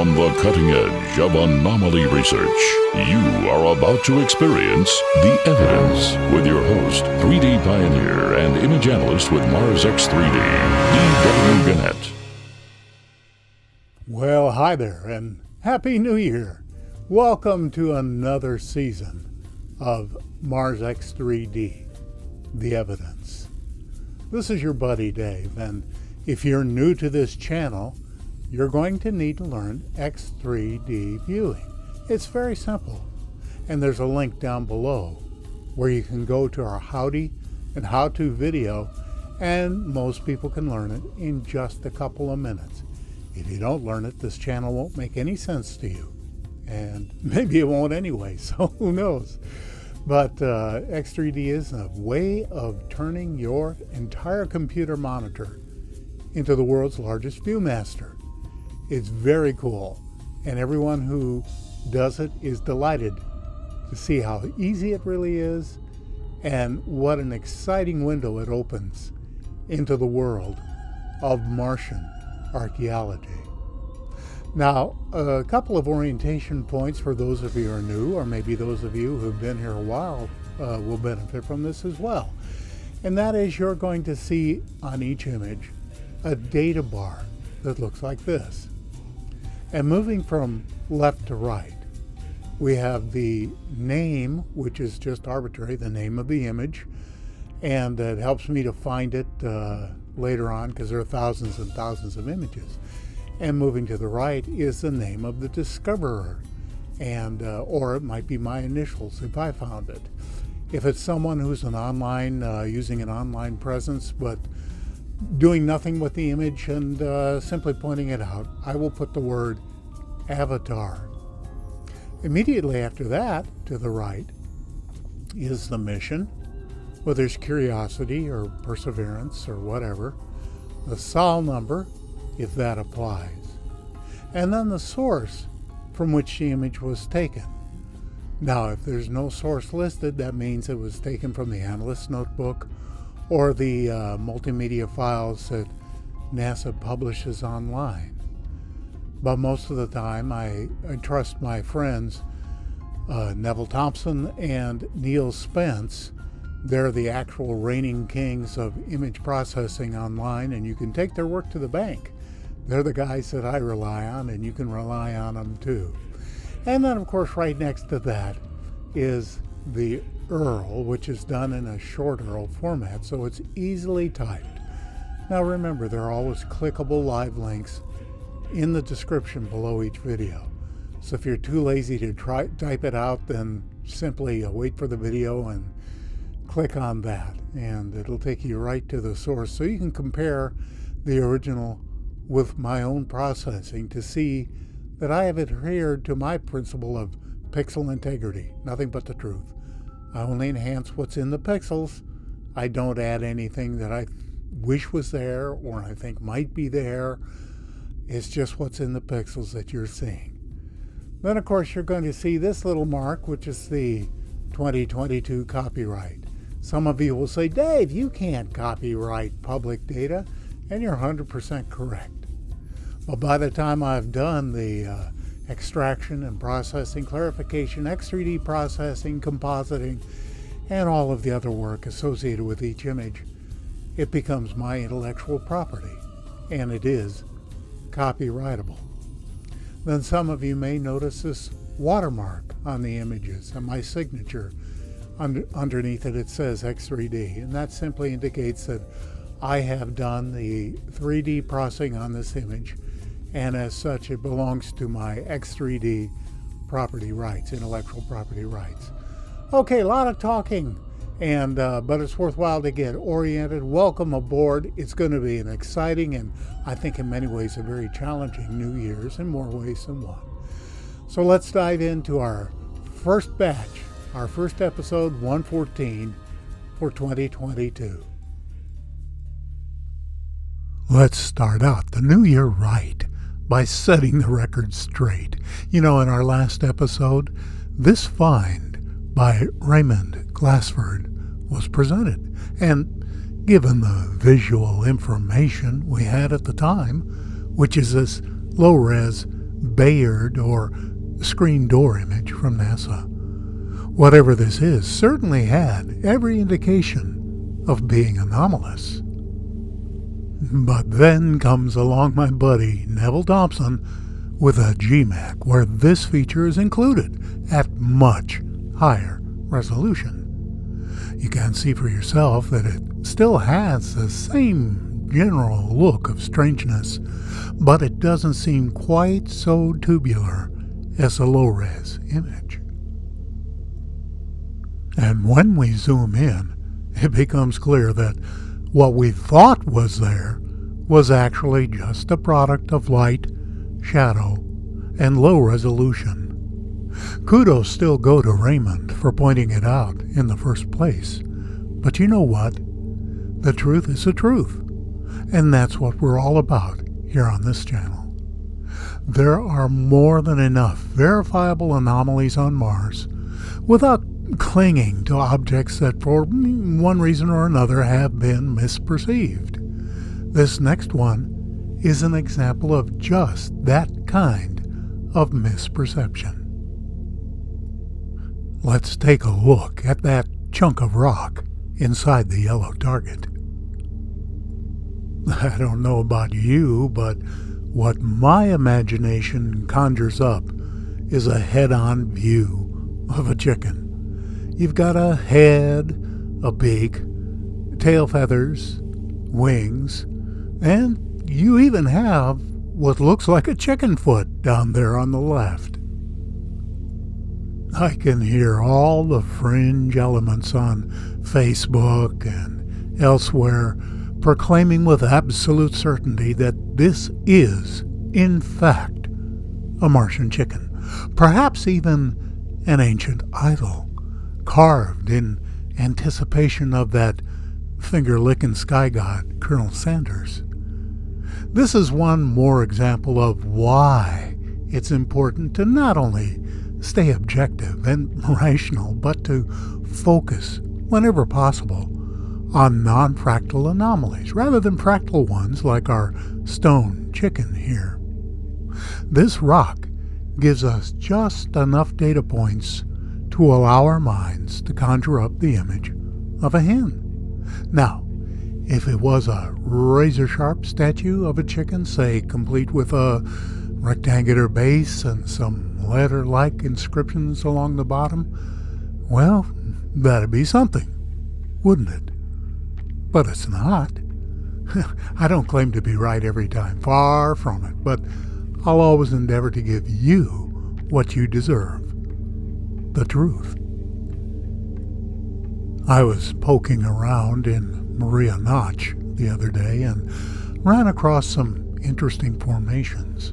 On the cutting edge of anomaly research, you are about to experience The Evidence with your host, 3D pioneer and image analyst with Mars X3D, E.W. Gannett. Well, hi there, and Happy New Year. Welcome to another season of Mars X3D, The Evidence. This is your buddy Dave, and if you're new to this channel, you're going to need to learn X3D viewing. It's very simple, and there's a link down below where you can go to our howdy and how-to video, and most people can learn it in just a couple of minutes. If you don't learn it, this channel won't make any sense to you, and maybe it won't anyway, so who knows. But X3D is a way of turning your entire computer monitor into the world's largest viewmaster. It's very cool, and everyone who does it is delighted to see how easy it really is and what an exciting window it opens into the world of Martian archaeology. Now, a couple of orientation points for those of you who are new, or maybe those of you who've been here a while will benefit from this as well. And that is, you're going to see on each image a data bar that looks like this. And moving from left to right, we have the name, which is just arbitrary, the name of the image, and it helps me to find it later on because there are thousands and thousands of images. And moving to the right is the name of the discoverer, and or it might be my initials if I found it. If it's someone who's an online, using an online presence, but doing nothing with the image and simply pointing it out, I will put the word avatar. Immediately after that, to the right, is the mission, whether it's curiosity or perseverance or whatever, the SAL number, if that applies, and then the source from which the image was taken. Now, if there's no source listed, that means it was taken from the analyst's notebook or the multimedia files that NASA publishes online. But most of the time, I trust my friends Neville Thompson and Neil Spence. They're the actual reigning kings of image processing online, and you can take their work to the bank. They're the guys that I rely on, and you can rely on them too. And then, of course, right next to that is the URL, which is done in a short URL format, so it's easily typed. Now remember, there are always clickable live links in the description below each video. So if you're too lazy to type it out, then simply wait for the video and click on that, and it'll take you right to the source, so you can compare the original with my own processing to see that I have adhered to my principle of pixel integrity, nothing but the truth. I only enhance what's in the pixels. I don't add anything that I wish was there or I think might be there. It's just what's in the pixels that you're seeing. Then, of course, you're going to see this little mark, which is the 2022 copyright. Some of you will say, Dave, you can't copyright public data, and you're 100% correct. Well, by the time I've done the extraction and processing, clarification, X3D processing, compositing, and all of the other work associated with each image, it becomes my intellectual property, and it is copyrightable. Then some of you may notice this watermark on the images and my signature. Underneath it, it says X3D, and that simply indicates that I have done the 3D processing on this image, and as such, it belongs to my X3D property rights, intellectual property rights. Okay, a lot of talking, and but it's worthwhile to get oriented. Welcome aboard. It's going to be an exciting and I think in many ways a very challenging New Year's in more ways than one. So let's dive into our first batch, our first episode 114 for 2022. Let's start out the new year right by setting the record straight. You know, in our last episode, this find by Raymond Glassford was presented, and given the visual information we had at the time, which is this low-res Bayard or screen door image from NASA. Whatever this is certainly had every indication of being anomalous. But then comes along my buddy Neville Thompson with a GMAC where this feature is included at much higher resolution. You can see for yourself that it still has the same general look of strangeness, but it doesn't seem quite so tubular as a low-res image. And when we zoom in, it becomes clear that what we thought was there was actually just a product of light, shadow, and low resolution. Kudos still go to Raymond for pointing it out in the first place. But you know what? The truth is the truth. And that's what we're all about here on this channel. There are more than enough verifiable anomalies on Mars without clinging to objects that for one reason or another have been misperceived. This next one is an example of just that kind of misperception. Let's take a look at that chunk of rock inside the yellow target. I don't know about you, but what my imagination conjures up is a head-on view of a chicken. You've got a head, a beak, tail feathers, wings, and you even have what looks like a chicken foot down there on the left. I can hear all the fringe elements on Facebook and elsewhere proclaiming with absolute certainty that this is, in fact, a Martian chicken, perhaps even an ancient idol, carved in anticipation of that finger-licking sky god, Colonel Sanders. This is one more example of why it's important to not only stay objective and rational, but to focus, whenever possible, on non-fractal anomalies rather than fractal ones like our stone chicken here. This rock gives us just enough data points to allow our minds to conjure up the image of a hen. Now, if it was a razor-sharp statue of a chicken, say complete with a rectangular base and some letter-like inscriptions along the bottom, well, that'd be something, wouldn't it? But it's not. I don't claim to be right every time, far from it, but I'll always endeavor to give you what you deserve, the truth. I was poking around in Maria Notch the other day and ran across some interesting formations.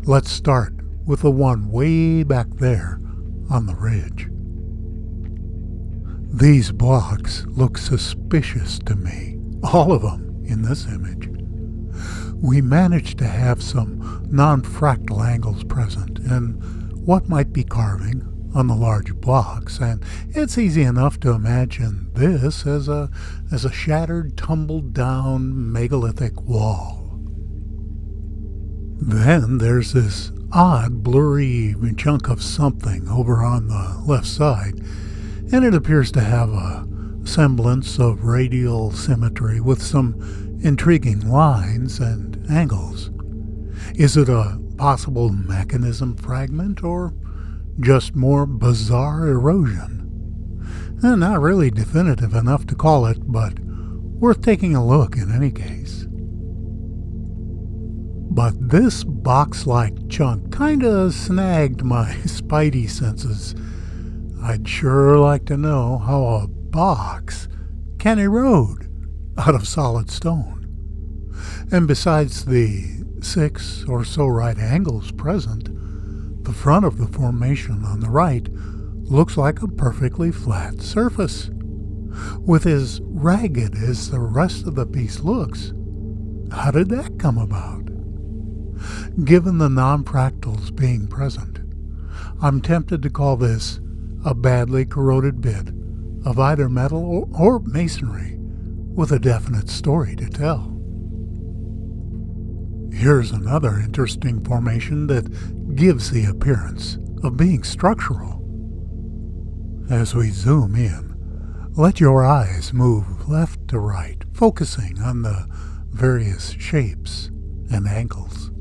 Let's start with the one way back there on the ridge. These blocks look suspicious to me, all of them in this image. We managed to have some non-fractal angles present and what might be carving on the large blocks, and it's easy enough to imagine this as a shattered, tumbled-down megalithic wall. Then there's this odd, blurry chunk of something over on the left side, and it appears to have a semblance of radial symmetry with some intriguing lines and angles. Is it a possible mechanism fragment or just more bizarre erosion? Not really definitive enough to call it, but worth taking a look in any case. But this box-like chunk kinda snagged my spidey senses. I'd sure like to know how a box can erode out of solid stone. And besides the 6 or so right angles present, the front of the formation on the right looks like a perfectly flat surface. With as ragged as the rest of the piece looks, how did that come about? Given the non-fractals being present, I'm tempted to call this a badly corroded bit of either metal or masonry with a definite story to tell. Here's another interesting formation that gives the appearance of being structural. As we zoom in, let your eyes move left to right, focusing on the various shapes and angles.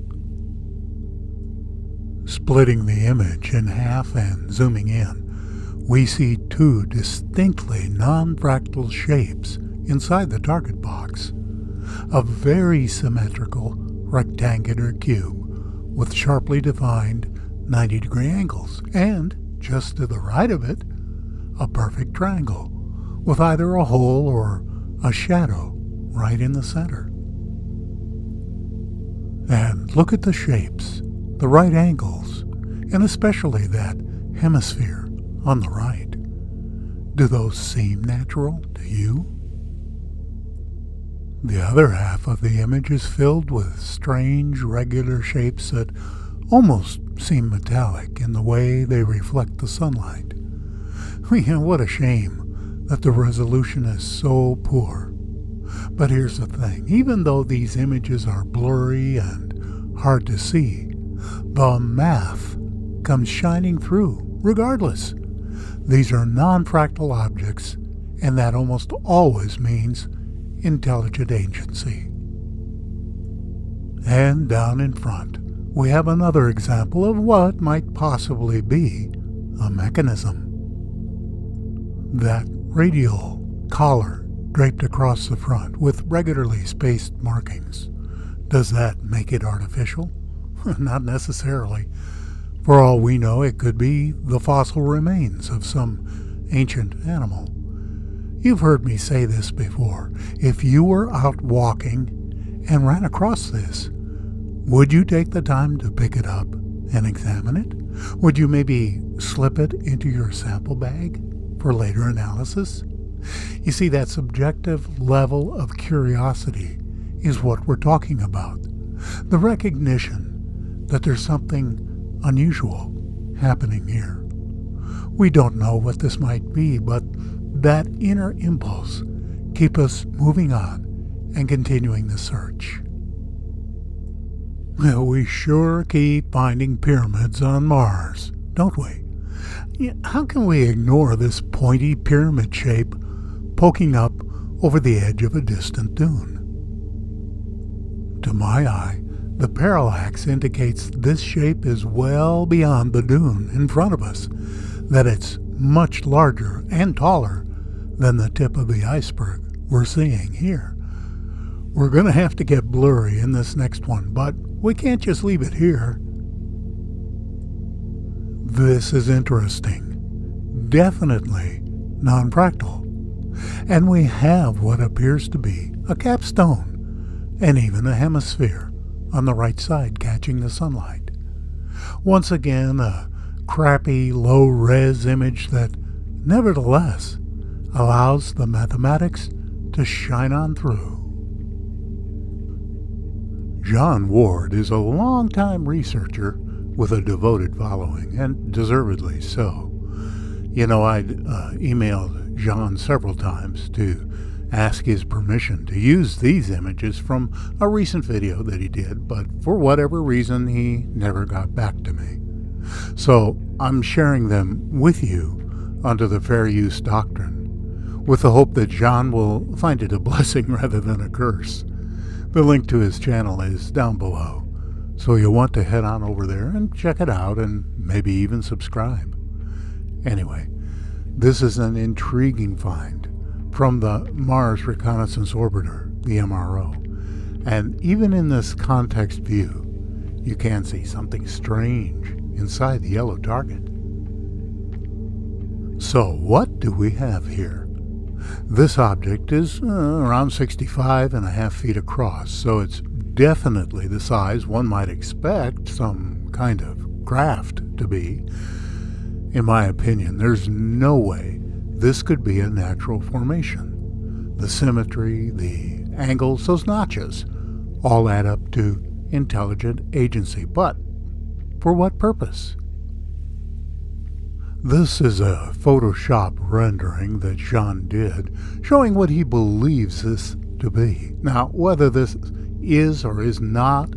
Splitting the image in half and zooming in, we see two distinctly non-fractal shapes inside the target box. A very symmetrical rectangular cube with sharply defined 90-degree angles, and just to the right of it, a perfect triangle with either a hole or a shadow right in the center. And look at the shapes, the right angles, and especially that hemisphere on the right. Do those seem natural to you? The other half of the image is filled with strange regular shapes that almost seem metallic in the way they reflect the sunlight. What a shame that the resolution is so poor. But here's the thing, even though these images are blurry and hard to see, the math comes shining through regardless. These are non-fractal objects, and that almost always means intelligent agency. And down in front, we have another example of what might possibly be a mechanism. That radial collar draped across the front with regularly spaced markings. Does that make it artificial? Not necessarily. For all we know, it could be the fossil remains of some ancient animal. You've heard me say this before. If you were out walking and ran across this, would you take the time to pick it up and examine it? Would you maybe slip it into your sample bag for later analysis? You see, that subjective level of curiosity is what we're talking about. The recognition that there's something unusual happening here. We don't know what this might be, but that inner impulse keeps us moving on and continuing the search. Well, we sure keep finding pyramids on Mars, don't we? How can we ignore this pointy pyramid shape poking up over the edge of a distant dune? To my eye, the parallax indicates this shape is well beyond the dune in front of us, that it's much larger and taller than the tip of the iceberg we're seeing here. We're going to have to get blurry in this next one, but we can't just leave it here. This is interesting. Definitely non-fractal. And we have what appears to be a capstone and even a hemisphere on the right side catching the sunlight. Once again, a crappy, low-res image that, nevertheless, allows the mathematics to shine on through. John Ward is a long-time researcher with a devoted following, and deservedly so. I'd emailed John several times to ask his permission to use these images from a recent video that he did, but for whatever reason, he never got back to me. So I'm sharing them with you under the fair use doctrine, with the hope that John will find it a blessing rather than a curse. The link to his channel is down below, so you'll want to head on over there and check it out and maybe even subscribe. Anyway, this is an intriguing find from the Mars Reconnaissance Orbiter, the MRO. And even in this context view, you can see something strange inside the yellow target. So what do we have here? This object is around 65.5 feet across, so it's definitely the size one might expect some kind of craft to be. In my opinion, there's no way this could be a natural formation. The symmetry, the angles, those notches, all add up to intelligent agency. But for what purpose? This is a Photoshop rendering that John did, showing what he believes this to be. Now, whether this is or is not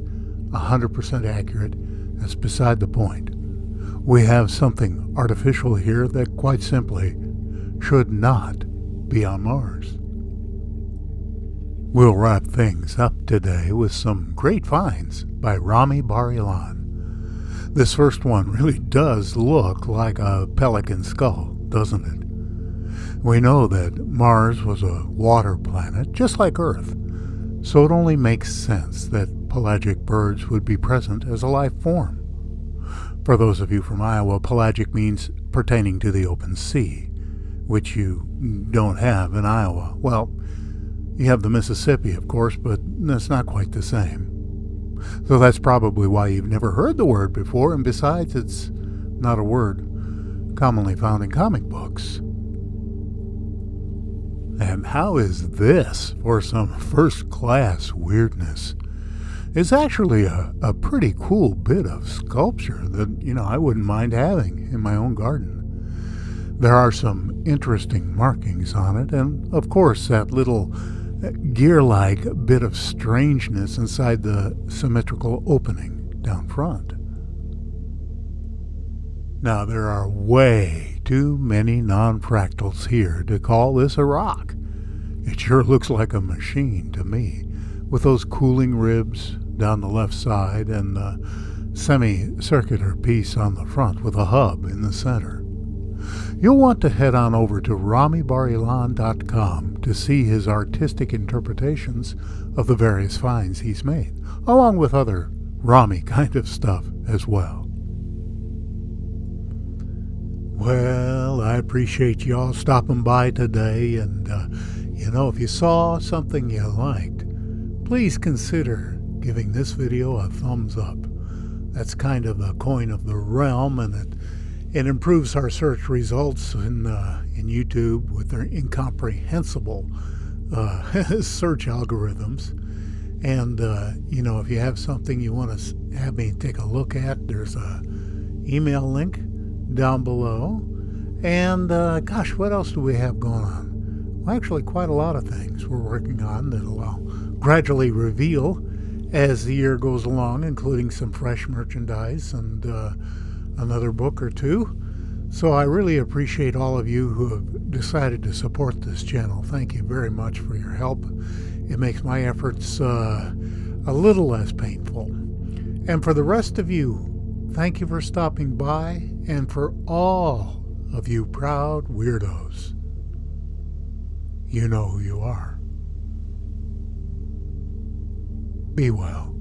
100% accurate, that's beside the point. We have something artificial here that quite simply should not be on Mars. We'll wrap things up today with some great finds by Rami Bar-Ilan. This first one really does look like a pelican skull, doesn't it? We know that Mars was a water planet, just like Earth, so it only makes sense that pelagic birds would be present as a life form. For those of you from Iowa, pelagic means pertaining to the open sea, which you don't have in Iowa. Well, you have the Mississippi, of course, but that's not quite the same. So that's probably why you've never heard the word before, and besides, it's not a word commonly found in comic books. And how is this for some first-class weirdness? It's actually a pretty cool bit of sculpture that, I wouldn't mind having in my own garden. There are some interesting markings on it, and of course that little gear-like bit of strangeness inside the symmetrical opening down front. Now, there are way too many non-fractals here to call this a rock. It sure looks like a machine to me, with those cooling ribs down the left side and the semicircular piece on the front with a hub in the center. You'll want to head on over to RamiBar-Ilan.com to see his artistic interpretations of the various finds he's made, along with other Rami kind of stuff as well. Well, I appreciate y'all stopping by today, and if you saw something you liked, please consider giving this video a thumbs up. That's kind of a coin of the realm, and it improves our search results in YouTube with their incomprehensible search algorithms. And, if you have something you want to have me take a look at, there's a email link down below. And, what else do we have going on? Well, actually, quite a lot of things we're working on that I'll gradually reveal as the year goes along, including some fresh merchandise and another book or two. So I really appreciate all of you who have decided to support this channel. Thank you very much for your help. It makes my efforts a little less painful. And for the rest of you, thank you for stopping by, and for all of you proud weirdos, you know who you are. Be well.